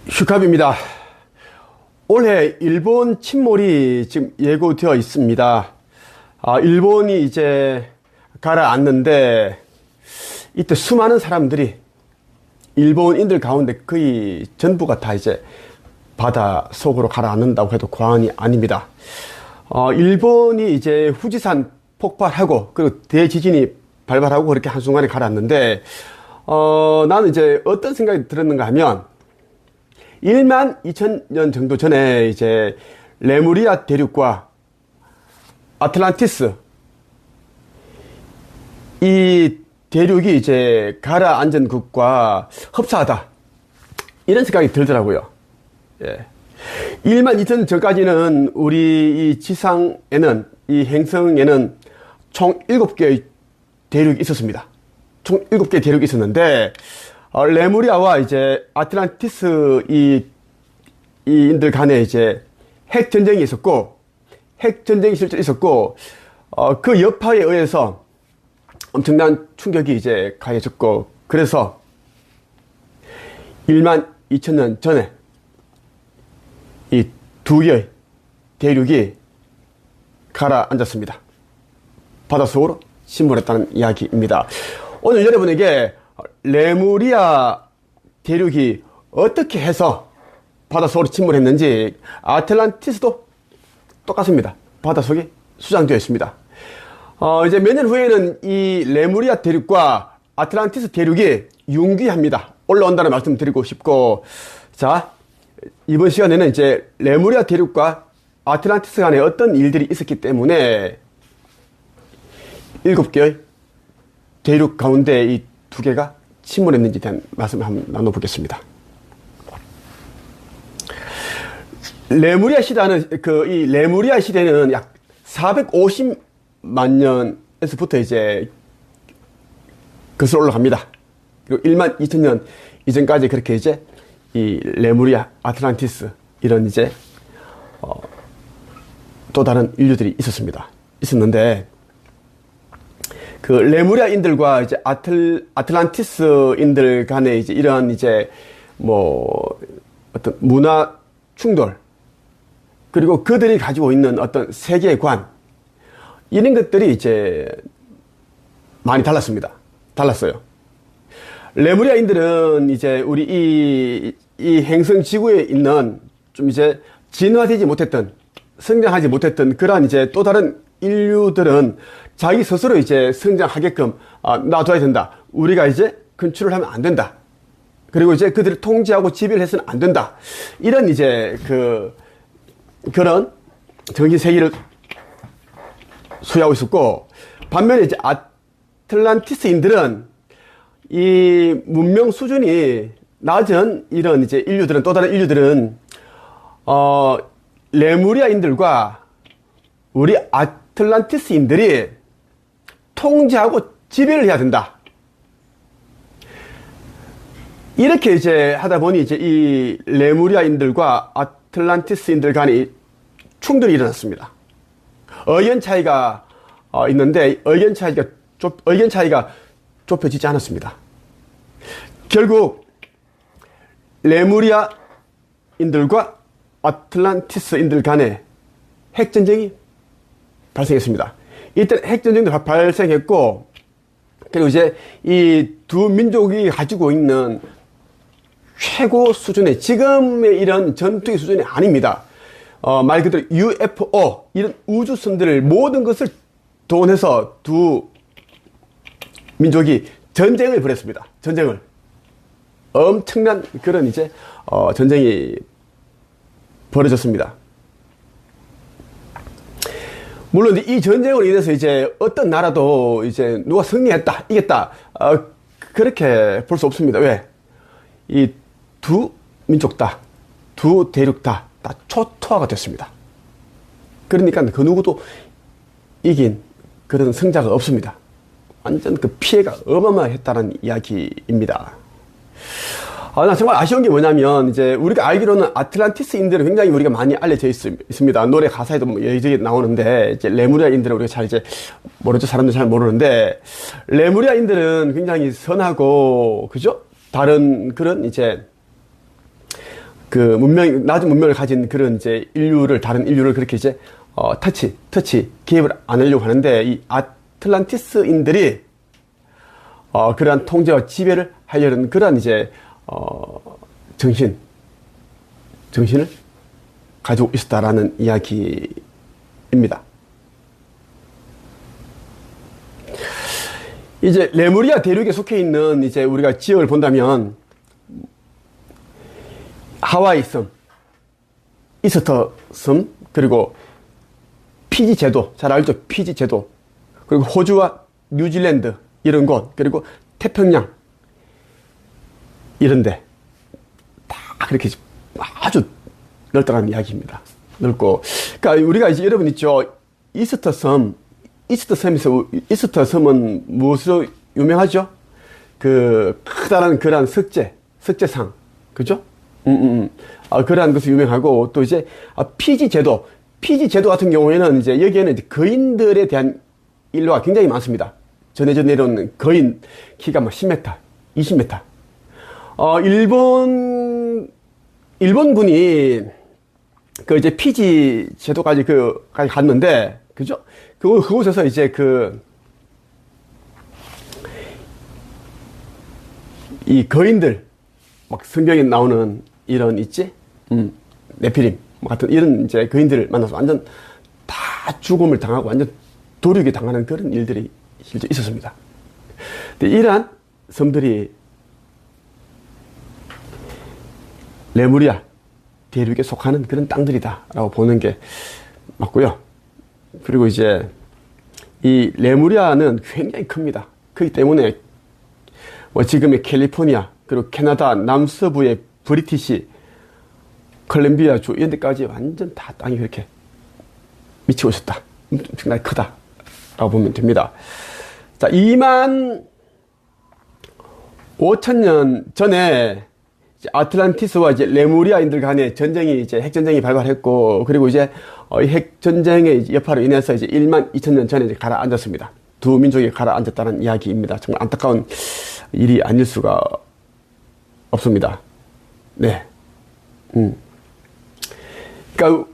슈캅입니다. 올해 일본 침몰이 지금 예고되어 있습니다. 일본이 이제 가라앉는데 이때 수많은 사람들이 일본인들 가운데 거의 전부가 다 이제 바다 속으로 가라앉는다고 해도 과언이 아닙니다. 일본이 이제 후지산 폭발하고 그리고 대지진이 발발하고 그렇게 한순간에 가라앉는데 나는 이제 어떤 생각이 들었는가 하면 1만 2천 년 정도 전에 이제 레무리아 대륙과 아틀란티스 이 대륙이 이제 가라앉은 것과 흡사하다 이런 생각이 들더라고요. 예. 1만 2천 년 전까지는 우리 이 지상에는 이 행성에는 총 7개의 대륙이 있었습니다. 총 7개의 대륙이 있었는데 레무리아와 이제 아틀란티스 이인들 간에 이제 핵 전쟁이 있었고, 핵 전쟁이 실제로 있었고, 그 여파에 의해서 엄청난 충격이 이제 가해졌고, 그래서 1만 2천 년 전에 이 두 개의 대륙이 가라앉았습니다. 바닷속으로 침몰했다는 이야기입니다. 오늘 여러분에게 레무리아 대륙이 어떻게 해서 바닷속으로 침몰했는지, 아틀란티스도 똑같습니다. 바닷속에 수장되어 있습니다. 이제 몇 년 후에는 이 레무리아 대륙과 아틀란티스 대륙이 융기합니다. 올라온다는 말씀 드리고 싶고, 자, 이번 시간에는 이제 레무리아 대륙과 아틀란티스 간에 어떤 일들이 있었기 때문에 7개의 대륙 가운데 이 2개가 침몰했는지에 대한 말씀을 한번 나눠보겠습니다. 레무리아 시대는 이 레무리아 시대는 약 450만 년에서부터 이제 거슬러 올라갑니다. 그리고 1만 2천 년 이전까지 그렇게 이제 이 레무리아, 아틀란티스 이런 이제 또 다른 인류들이 있었는데 그 레무리아인들과 이제 아틀란티스인들 간에 이제 이런 이제 뭐 어떤 문화 충돌 그리고 그들이 가지고 있는 어떤 세계관 이런 것들이 이제 많이 달랐어요. 레무리아인들은 이제 우리 이 행성 지구에 있는 좀 이제 진화되지 못했던 성장하지 못했던 그러한 이제 또 다른 인류들은 자기 스스로 이제 성장하게끔 놔둬야 된다. 우리가 이제 컨트롤 하면 안 된다. 그리고 이제 그들을 통제하고 지배를 해서는 안 된다. 이런 이제 그런 정신 세계를 소유하고 있었고, 반면에 이제 아틀란티스인들은 이 문명 수준이 낮은 이런 이제 인류들은, 또 다른 인류들은 레무리아인들과 우리 아틀란티스인들이 통제하고 지배를 해야 된다. 이렇게 이제 하다 보니 이제 이 레무리아인들과 아틀란티스인들 간에 충돌이 일어났습니다. 의견 차이가 있는데 의견 차이가 좁혀지지 않았습니다. 결국 레무리아인들과 아틀란티스인들 간에 핵전쟁이 발생했습니다. 이때 핵전쟁도 발생했고, 그리고 이제 이 두 민족이 가지고 있는 최고 수준의, 지금의 이런 전투의 수준이 아닙니다. 말 그대로 UFO, 이런 우주선들을 모든 것을 동원해서 두 민족이 전쟁을 벌였습니다. 전쟁을. 엄청난 그런 이제, 전쟁이 벌어졌습니다. 물론 이 전쟁으로 인해서 이제 어떤 나라도 이제 누가 승리했다, 이겼다, 그렇게 볼 수 없습니다. 왜? 이 두 민족 다, 두 대륙 다 초토화가 됐습니다. 그러니까 그 누구도 이긴 그런 승자가 없습니다. 완전 그 피해가 어마어마했다는 이야기입니다. 나 정말 아쉬운 게 뭐냐면, 이제 우리가 알기로는 아틀란티스인들은 굉장히 우리가 많이 알려져 있습니다. 노래 가사에도 뭐 여기저기 나오는데, 이제 레무리아인들은 우리가 잘 이제 모르죠. 사람들 잘 모르는데, 레무리아인들은 굉장히 선하고, 그죠? 다른 그런 이제 그 낮은 문명을 가진 그런 이제 다른 인류를 그렇게 이제, 터치, 개입을 안 하려고 하는데, 이 아틀란티스인들이, 그러한 통제와 지배를 하려는 그러한 이제, 정신을 가지고 있었다라는 이야기입니다. 이제 레무리아 대륙에 속해 있는 이제 우리가 지역을 본다면 하와이 섬, 이스터 섬, 그리고 피지 제도, 잘 알죠? 피지 제도. 그리고 호주와 뉴질랜드 이런 곳, 그리고 태평양 이런데 다 그렇게 아주 넓다는 이야기입니다. 넓고, 그러니까 우리가 이제 여러분 있죠? 이스터 섬은 무엇으로 유명하죠? 그 크다란 그러한 석재상, 그죠? 그러한 것이 유명하고, 또 이제 피지 제도 같은 경우에는 이제 여기에는 이제 거인들에 대한 인류가 굉장히 많습니다. 전해져 내려온 거인 키가 막 10m, 20m. 일본군이 그 이제 피지 제도까지 까지 갔는데, 그죠? 그곳에서 이제 이 거인들, 막 성경에 나오는 이런 있지? 네피림 같은 이런 이제 거인들을 만나서 완전 다 죽음을 당하고 완전 도륙이 당하는 그런 일들이 실제 있었습니다. 근데 이러한 섬들이 레무리아 대륙에 속하는 그런 땅들이다라고 보는 게 맞고요. 그리고 이제 이 레무리아는 굉장히 큽니다. 그렇기 때문에 뭐 지금의 캘리포니아, 그리고 캐나다 남서부의 브리티시 컬럼비아 주 이런 데까지 완전 다 땅이 그렇게 미치고 있었다. 엄청나게 크다라고 보면 됩니다. 자, 2만 5천년 전에 아틀란티스와 이제 레무리아인들 간의 전쟁이 이제 핵전쟁이 발발했고, 그리고 이제 핵전쟁의 여파로 인해서 이제 1만 2천년 전에 이제 가라앉았습니다. 두 민족이 가라앉았다는 이야기입니다. 정말 안타까운 일이 아닐 수가 없습니다. 네. 그러니까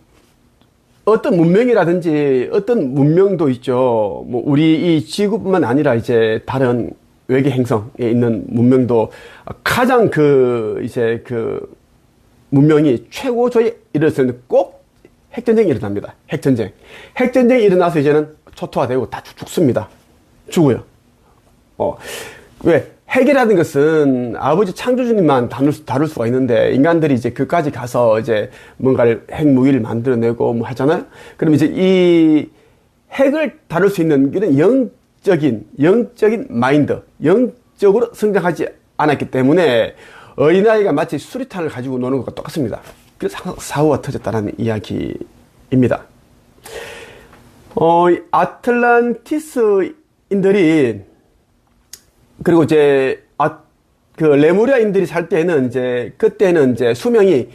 어떤 문명이라든지 어떤 문명도 있죠. 뭐 우리 이 지구뿐만 아니라 이제 다른 외계 행성에 있는 문명도 가장 이제 문명이 최고조에 이르렀을 때 꼭 핵전쟁이 일어납니다. 핵전쟁이 일어나서 이제는 초토화되고 다 죽습니다. 죽어요. 왜? 핵이라는 것은 아버지 창조주님만 다룰 수가 있는데, 인간들이 이제 그까지 가서 이제 뭔가를 핵무기를 만들어내고 뭐 하잖아요? 그럼 이제 이 핵을 다룰 수 있는 그런 영적인 마인드, 영적으로 성장하지 않았기 때문에 어린아이가 마치 수리탄을 가지고 노는 것과 똑같습니다. 그래서 사고가 터졌다는 이야기입니다. 아틀란티스인들이, 그리고 이제, 레무리아인들이 살 때는 그때는 수명이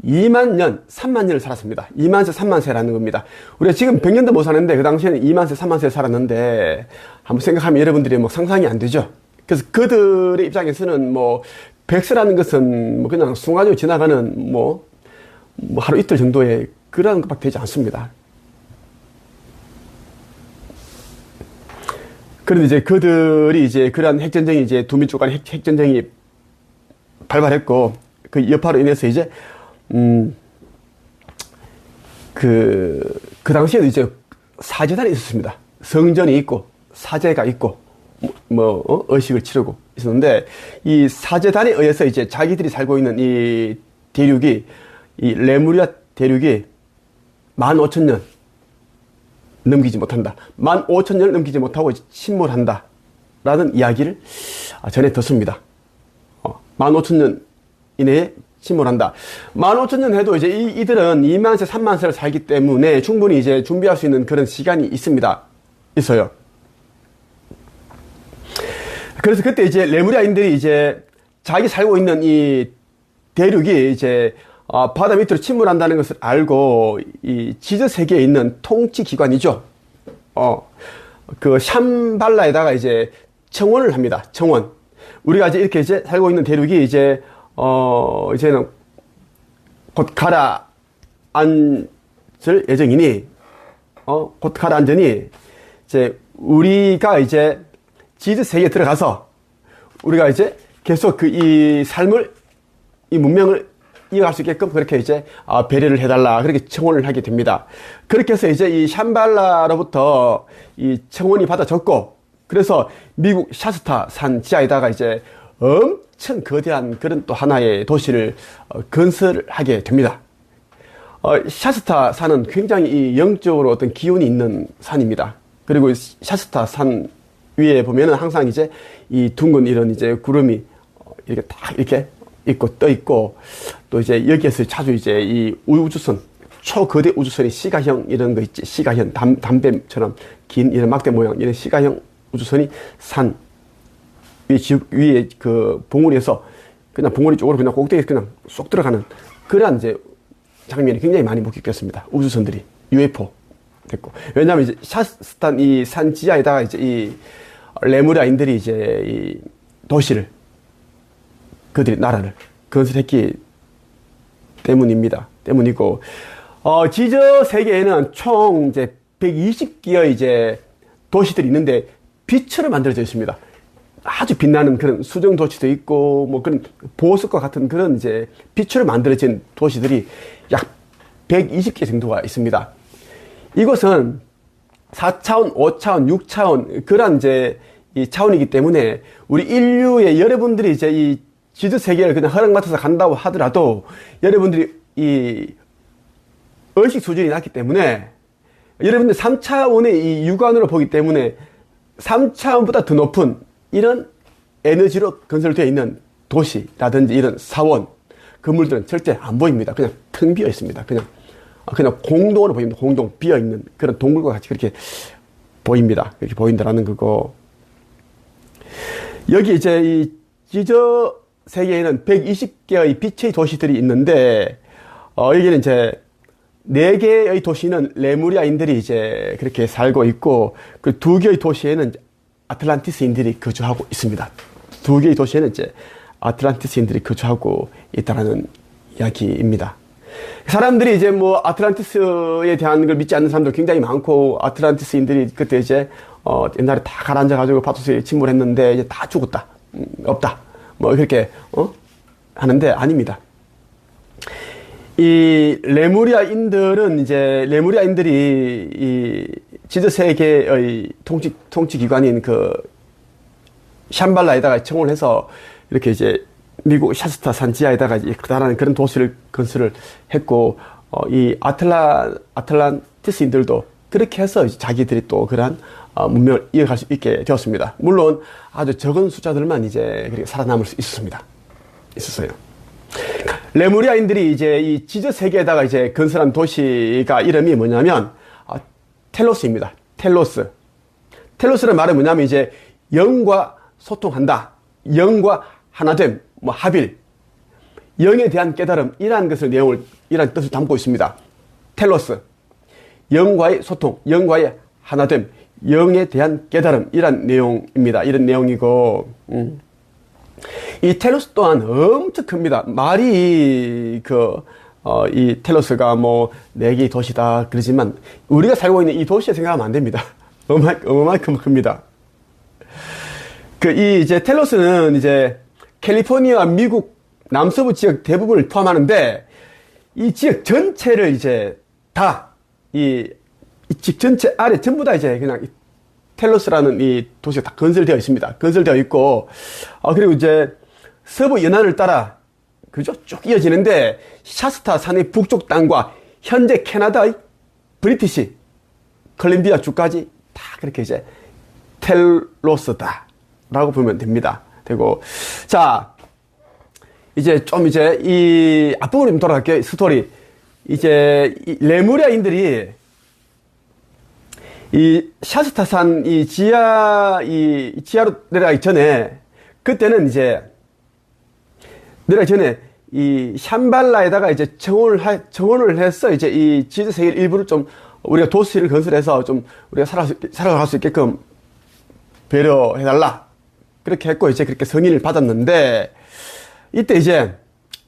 2만 년, 3만 년을 살았습니다. 2만 세, 3만 세라는 겁니다. 우리가 지금 100년도 못 사는데, 그 당시에는 2만 세, 3만 세 살았는데, 한번 생각하면 여러분들이 뭐 상상이 안 되죠? 그래서 그들의 입장에서는 뭐, 100세라는 것은 뭐 그냥 순간적으로 지나가는 뭐 하루 이틀 정도의 그런 것밖에 되지 않습니다. 그런데 이제 그들이 이제 그러한 핵전쟁이 이제 두 민족 간의 핵전쟁이 발발했고, 그 여파로 인해서 이제, 그 당시에도 이제 사제단이 있었습니다. 성전이 있고, 사제가 있고, 의식을 치르고 있었는데, 이 사제단에 의해서 이제 자기들이 살고 있는 이 대륙이, 이 레무리아 대륙이 15,000년 넘기지 못한다. 15,000년을 넘기지 못하고 침몰한다. 라는 이야기를 전해 듣습니다. 15,000년 이내에 침몰한다. 15,000년 해도 이제 이들은 2만 세, 3만 세를 살기 때문에 충분히 이제 준비할 수 있는 그런 시간이 있어요. 그래서 그때 이제 레무리아인들이 이제 자기 살고 있는 이 대륙이 이제 바다 밑으로 침몰한다는 것을 알고 이 지저 세계에 있는 통치 기관이죠. 그 샴발라에다가 이제 청원을 합니다. 청원. 우리가 이제 이렇게 이제 살고 있는 대륙이 이제 이제는 곧 가라앉을 예정이니, 곧 가라앉으니, 이제 우리가 이제 지드 세계에 들어가서 우리가 이제 계속 이 삶을, 이 문명을 이어갈 수 있게끔 그렇게 이제 배려를 해달라, 그렇게 청원을 하게 됩니다. 그렇게 해서 이제 이 샴발라로부터 이 청원이 받아졌고, 그래서 미국 샤스타 산 지하에다가 이제 엄청 거대한 그런 또 하나의 도시를 건설하게 됩니다. 샤스타 산은 굉장히 이 영적으로 어떤 기운이 있는 산입니다. 그리고 샤스타 산 위에 보면은 항상 이제 이 둥근 이런 이제 구름이 이렇게 딱 이렇게 있고 떠 있고, 또 이제 여기에서 자주 이제 이 우주선, 초거대 우주선이 시가형 이런 거 있지, 시가형 담배처럼 긴 이런 막대 모양 이런 시가형 우주선이 산 위에 그 봉우리에서 그냥 봉우리 쪽으로 그냥 꼭대기에 그냥 쏙 들어가는 그러한 이제 장면이 굉장히 많이 목격됐습니다. 우주선들이 UFO 됐고, 왜냐하면 이제 샤스탄 이 산 지하에다가 이제 이 레무리아인들이 이제 이 도시를, 그들이 나라를 건설했기 때문이고, 지저 세계에는 총 이제 120개의 이제 도시들이 있는데 빛으로 만들어져 있습니다. 아주 빛나는 그런 수정 도시도 있고, 뭐 그런 보석과 같은 그런 이제 빛으로 만들어진 도시들이 약 120개 정도가 있습니다. 이곳은 4차원, 5차원, 6차원, 그런 이제 이 차원이기 때문에 우리 인류의 여러분들이 이제 이 지저 세계를 그냥 허락받아서 간다고 하더라도 여러분들이 이 의식 수준이 낮기 때문에 여러분들 3차원의 이 육안으로 보기 때문에 3차원보다 더 높은 이런 에너지로 건설되어 있는 도시라든지 이런 사원, 건물들은 절대 안 보입니다. 그냥 텅 비어 있습니다. 그냥 공동으로 보입니다. 공동, 비어 있는 그런 동굴과 같이 그렇게 보입니다. 이렇게 보인다라는 거고. 여기 이제 이 지저 세계에는 120개의 빛의 도시들이 있는데, 여기는 이제 4개의 도시는 레무리아인들이 이제 그렇게 살고 있고, 그 2개의 도시에는 아틀란티스인들이 거주하고 있습니다. 2개의 도시에는 이제 아틀란티스인들이 거주하고 있다라는 이야기입니다. 사람들이 이제 뭐 아틀란티스에 대한 걸 믿지 않는 사람도 굉장히 많고, 아틀란티스인들이 그때 이제 옛날에 다 가라앉아가지고 파도스에 침몰했는데 이제 다 죽었다, 없다, 뭐 그렇게 하는데 아닙니다. 이 레무리아인들은 이제 레무리아인들이 이 지저 세계의 통치 기관인 그 샴발라에다가 청원을 해서 이렇게 이제 미국 샤스타 산 지하에다가 이제 그다란 그런 도시를 건설을 했고, 이 아틀란티스인들도 그렇게 해서 이제 자기들이 또 그러한 문명을 이어갈 수 있게 되었습니다. 물론 아주 적은 숫자들만 이제 그렇게 살아남을 수 있었어요. 레무리아인들이 이제 이 지저 세계에다가 이제 건설한 도시가 이름이 뭐냐면 텔로스입니다. 텔로스. 텔로스의 말은 뭐냐면 이제 영과 소통한다, 영과 하나됨, 뭐 합일, 영에 대한 깨달음, 이러한 이러한 뜻을 담고 있습니다. 텔로스, 영과의 소통, 영과의 하나됨, 영에 대한 깨달음, 이런 내용입니다. 이런 내용이고, 이 텔로스 또한 엄청 큽니다. 말이 이 텔로스가 뭐 4개의 도시다 그러지만 우리가 살고 있는 이 도시에 생각하면 안 됩니다. 어마어마하게 큽니다. 이제 텔로스는 이제 캘리포니아 미국 남서부 지역 대부분을 포함하는데, 이 지역 전체를 이제 다 이 집 전체 아래 전부 다 이제 그냥 텔로스라는 이 도시가 다 건설되어 있습니다. 건설되어 있고, 그리고 이제 서부 연안을 따라 그죠? 쭉 이어지는데, 샤스타 산의 북쪽 땅과 현재 캐나다의 브리티시 컬럼비아 주까지 다 그렇게 이제 텔로스다 라고 보면 됩니다. 되고, 자, 이제 좀 이제 이 앞부분으로 좀 돌아갈게요. 스토리. 이제 이 레무리아인들이 이 샤스타산 이 지하로 내려가기 전에, 그때는 이제 내려가기 전에 이 샴발라에다가 이제 청원을 해서 이제 이 지저 세계 일부를 좀 우리가 도시를 건설해서 좀 우리가 살아갈 수 있게끔 배려해달라, 그렇게 했고 이제 그렇게 승인을 받았는데, 이때 이제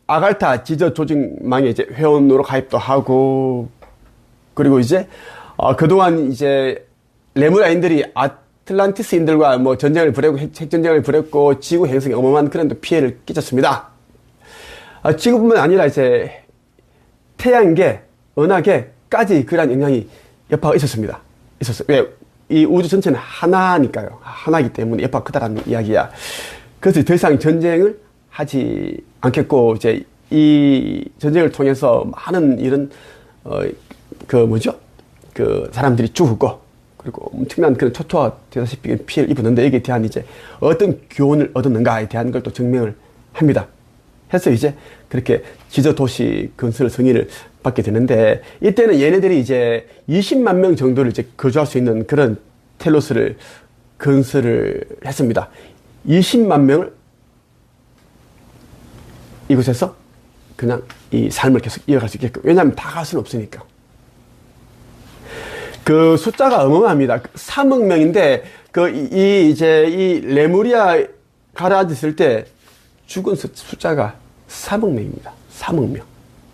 아갈타 지저 조직망에 이제 회원으로 가입도 하고, 그리고 이제 그동안 이제 레무리아인들이 아틀란티스인들과 뭐 전쟁을 벌였고 핵전쟁을 벌였고 지구 행성에 어마어마한 그런 피해를 끼쳤습니다. 지구뿐만 아니라 이제 태양계, 은하계까지 그러한 영향이 여파가 있었습니다. 있었어요. 왜? 이 우주 전체는 하나니까요. 하나이기 때문에 여파가 크다라는 이야기야. 그래서 더 이상 전쟁을 하지 않겠고, 이제 이 전쟁을 통해서 많은 이런, 사람들이 죽었고, 그리고 엄청난 그런 초토화 되다시피 피해를 입었는데, 여기에 대한 이제 어떤 교훈을 얻었는가에 대한 걸 또 증명을 합니다. 해서 이제 그렇게 지저도시 건설 승인을 받게 되는데, 이때는 얘네들이 이제 20만 명 정도를 이제 거주할 수 있는 그런 텔로스를 건설을 했습니다. 20만 명을 이곳에서 그냥 이 삶을 계속 이어갈 수 있게끔. 왜냐하면 다 갈 수는 없으니까. 그 숫자가 어마어마합니다. 3억 명인데, 이 레무리아 가라앉았을 때 죽은 숫자가 3억 명입니다. 3억 명.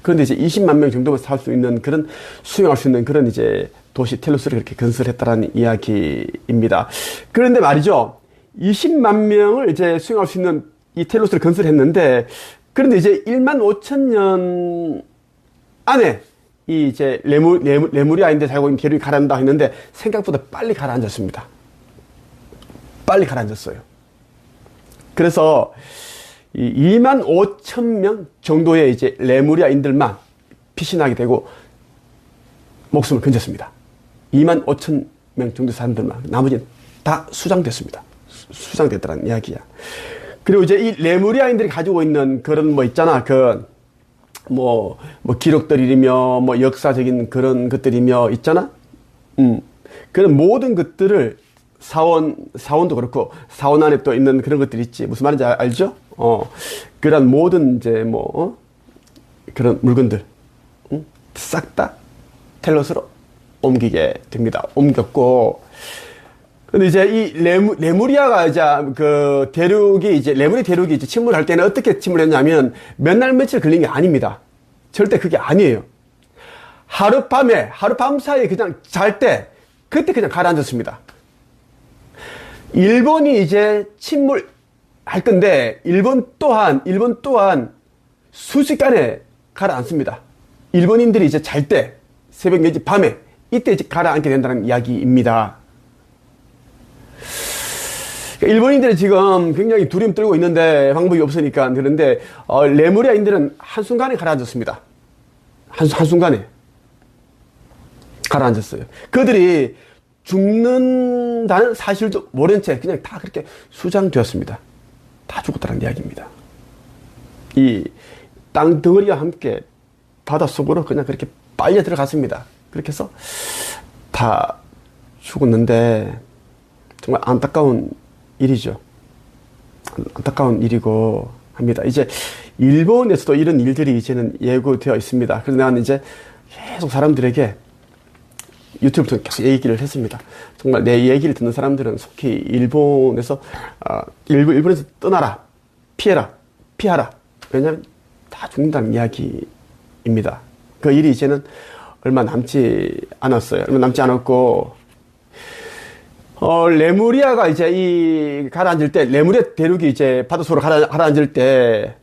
그런데 이제 20만 명 정도만 살 수 있는 그런, 수용할 수 있는 그런 이제 도시 텔로스를 그렇게 건설했다라는 이야기입니다. 그런데 말이죠. 20만 명을 이제 수용할 수 있는 이 텔로스를 건설했는데, 그런데 이제 1만 5천 년 안에 이 이제 레무리아인데 살고 있는 대륙이 가라앉는다 했는데 생각보다 빨리 가라앉았습니다. 빨리 가라앉았어요. 그래서 이 2만 5천 명 정도의 이제 레무리아인들만 피신하게 되고 목숨을 건졌습니다. 2만 5천 명 정도 사람들만, 나머지는 다 수장됐습니다. 수장됐다는 이야기야. 그리고 이제 이 레무리아인들이 가지고 있는 그런 뭐 있잖아. 기록들이며, 역사적인 그런 것들이며 있잖아? 그런 모든 것들을 사원도 그렇고, 사원 안에 또 있는 그런 것들이 있지. 무슨 말인지 알죠? 그런 모든 이제 그런 물건들, 싹 다 텔로스로 옮기게 됩니다. 옮겼고, 근데 이제 이 레무리아가 이제 레무리 대륙이 이제 침몰할 때는 어떻게 침몰했냐면 몇 날 며칠 걸린 게 아닙니다. 절대 그게 아니에요. 하룻밤 사이에 그냥 잘 때, 그때 그냥 가라앉았습니다. 일본이 이제 침몰할 건데, 일본 또한 순식간에 가라앉습니다. 일본인들이 이제 잘 때, 새벽 내지 밤에, 이때 이제 가라앉게 된다는 이야기입니다. 일본인들이 지금 굉장히 두려움 떨고 있는데 방법이 없으니까. 그런데 레무리아인들은 한순간에 가라앉았습니다. 한순간에 가라앉았어요. 그들이 죽는다는 사실도 모른 채 그냥 다 그렇게 수장되었습니다. 다 죽었다는 이야기입니다. 이 땅덩어리와 함께 바닷속으로 그냥 그렇게 빨려 들어갔습니다. 그렇게 해서 다 죽었는데 정말 안타까운 일이죠. 안타까운 일이고 합니다. 이제 일본에서도 이런 일들이 이제는 예고되어 있습니다. 그래서 나는 이제 계속 사람들에게 유튜브 통해 계속 얘기를 했습니다. 정말 내 얘기를 듣는 사람들은 속히 일본에서 떠나라, 피하라. 왜냐하면 다 죽는다는 이야기입니다. 그 일이 이제는 얼마 남지 않았어요. 얼마 남지 않았고, 레무리아가 이제 가라앉을 때, 레무리아 대륙이 이제 바닷속으로 가라앉을 때,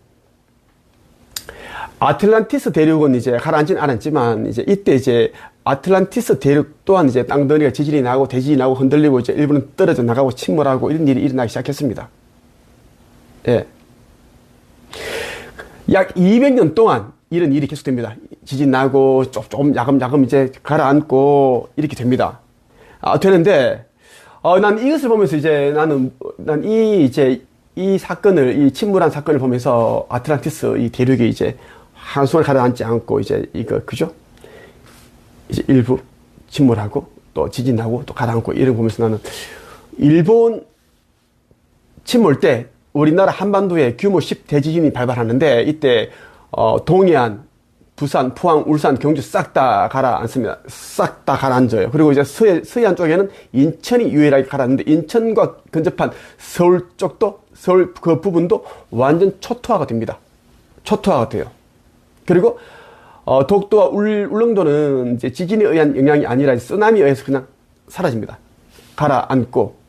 아틀란티스 대륙은 이제 가라앉진 않았지만, 이제 이때 이제 아틀란티스 대륙 또한 이제 땅덩어리가 지진이 나고 대지진이 나고 흔들리고 이제 일본은 떨어져 나가고 침몰하고 이런 일이 일어나기 시작했습니다. 예. 약 200년 동안 이런 일이 계속됩니다. 지진 나고 조금 야금야금 이제 가라앉고 이렇게 됩니다. 되는데, 난 이것을 보면서 이제 이 사건을, 이 침몰한 사건을 보면서 아틀란티스 이 대륙이 이제 한순간 가라앉지 않고 이제 그죠? 이제 일부 침몰하고 또 지진 나고 또 가라앉고 이런 거 보면서 나는 일본 침몰 때 우리나라 한반도에 규모 10 대지진이 발발하는데 이때 동해안, 부산, 포항, 울산, 경주 싹 다 가라앉습니다. 싹 다 가라앉아요. 그리고 이제 서해안 쪽에는 인천이 유일하게 가라앉는데 인천과 근접한 서울 쪽도, 서울 그 부분도 완전 초토화가 됩니다. 초토화가 돼요. 그리고 독도와 울릉도는 이제 지진에 의한 영향이 아니라 쓰나미에 의해서 그냥 사라집니다. 가라앉고,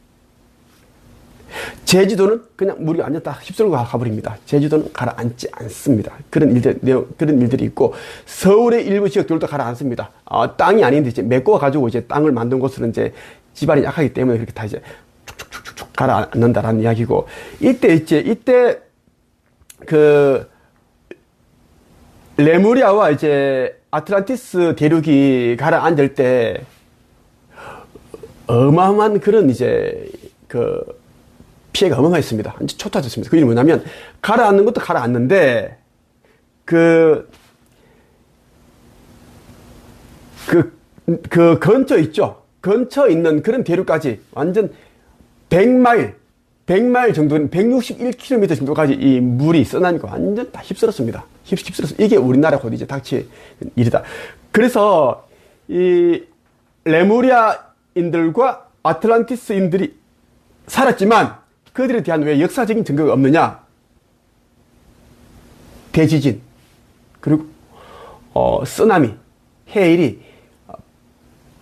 제주도는 그냥 물이 완전 다 휩쓸고 가버립니다. 제주도는 가라앉지 않습니다. 그런 일들이 있고, 서울의 일부 지역들도 가라앉습니다. 땅이 아닌데 이제 메꿔 가지고 이제 땅을 만든 곳은 이제 지반이 약하기 때문에 그렇게 다 이제 쭉쭉쭉쭉 가라앉는다라는 이야기고, 이때 레무리아와 이제 아틀란티스 대륙이 가라앉을 때 어마어마한 그런 이제 피해가 어마어마했습니다. 완전 초토화됐습니다. 그 일이 뭐냐면, 가라앉는 것도 가라앉는데, 근처 있죠? 근처 있는 그런 대륙까지 완전 100마일 정도는 161km 정도까지 이 물이 써나니까 완전 다 휩쓸었습니다. 휩쓸어서 이게 우리나라 곧 이제 닥칠 일이다. 그래서 이 레무리아인들과 아틀란티스인들이 살았지만 그들에 대한 왜 역사적인 증거가 없느냐? 대지진, 그리고 쓰나미, 해일이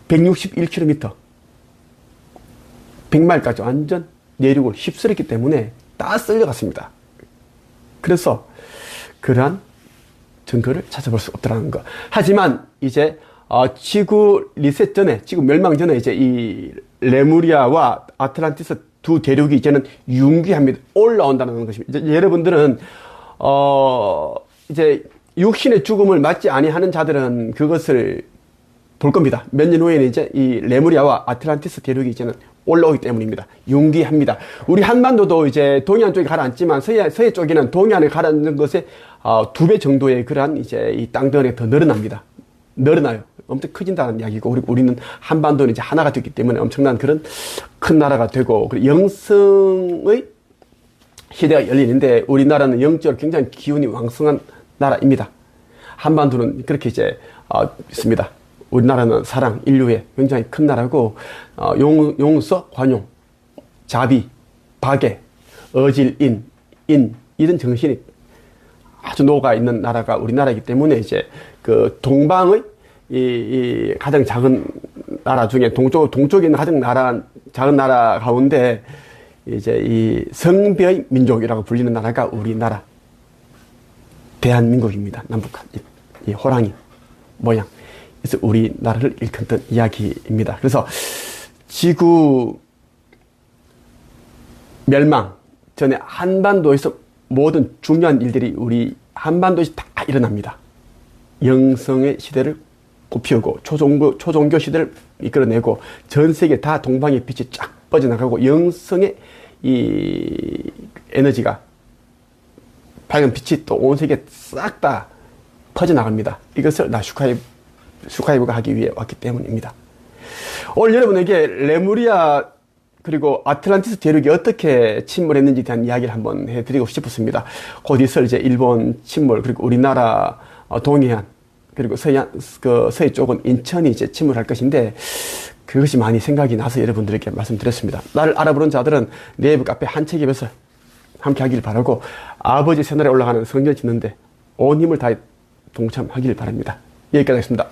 161km, 100마일까지 완전 내륙을 휩쓸었기 때문에 다 쓸려갔습니다. 그래서 그러한 증거를 찾아볼 수 없더라는 거. 하지만 이제 지구 리셋 전에, 지구 멸망 전에 이제 이 레무리아와 아틀란티스 두 대륙이 이제는 융기합니다. 올라온다는 것입니다. 이제 여러분들은 이제 육신의 죽음을 맞지 아니하는 자들은 그것을 볼 겁니다. 몇 년 후에는 이제 이 레무리아와 아틀란티스 대륙이 이제는 올라오기 때문입니다. 융기합니다. 우리 한반도도 이제 동해안 쪽에 가라앉지만 서해 쪽에는 동해안에 가라앉는 것의 2배 정도의 그러한 이제 이 땅덩어리가 더 늘어납니다. 늘어나요. 엄청 커진다는 이야기고, 그리고 우리는 한반도는 이제 하나가 됐기 때문에 엄청난 그런 큰 나라가 되고, 그리고 영성의 시대가 열리는데, 우리나라는 영적으로 굉장히 기운이 왕성한 나라입니다. 한반도는 그렇게 이제 있습니다. 우리나라는 사랑, 인류의 굉장히 큰 나라고, 용서, 관용, 자비, 박애, 어질, 이런 정신이 아주 녹아있는 나라가 우리나라이기 때문에 이제 동방의 이 가장 작은 나라 중에 동쪽에 있는 가장 작은 나라 가운데 이제 이 성배의 민족이라고 불리는 나라가 우리나라 대한민국입니다. 남북한 이 호랑이 모양. 그래서 우리나라를 일컫던 이야기입니다. 그래서 지구 멸망 전에 한반도에서 모든 중요한 일들이 우리 한반도에서 다 일어납니다. 영성의 시대를 꽃피우고 초종교 시대를 이끌어내고 전 세계 다 동방의 빛이 쫙 뻗어나가고 영성의 이 에너지가 밝은 빛이 또 온 세계에 싹 다 퍼져나갑니다. 이것을 슈카이브가 하기 위해 왔기 때문입니다. 오늘 여러분에게 레무리아 그리고 아틀란티스 대륙이 어떻게 침몰했는지에 대한 이야기를 한번 해드리고 싶었습니다. 곧 있을 이제 일본 침몰, 그리고 우리나라 동해안, 그리고 서해 쪽은 인천이 이제 침몰할 것인데, 그것이 많이 생각이 나서 여러분들에게 말씀드렸습니다. 나를 알아보는 자들은 네이버 카페 한책입에서 함께 하길 바라고, 아버지 새날에 올라가는 성전 짓는데 온 힘을 다해 동참하길 바랍니다. 여기까지 하겠습니다.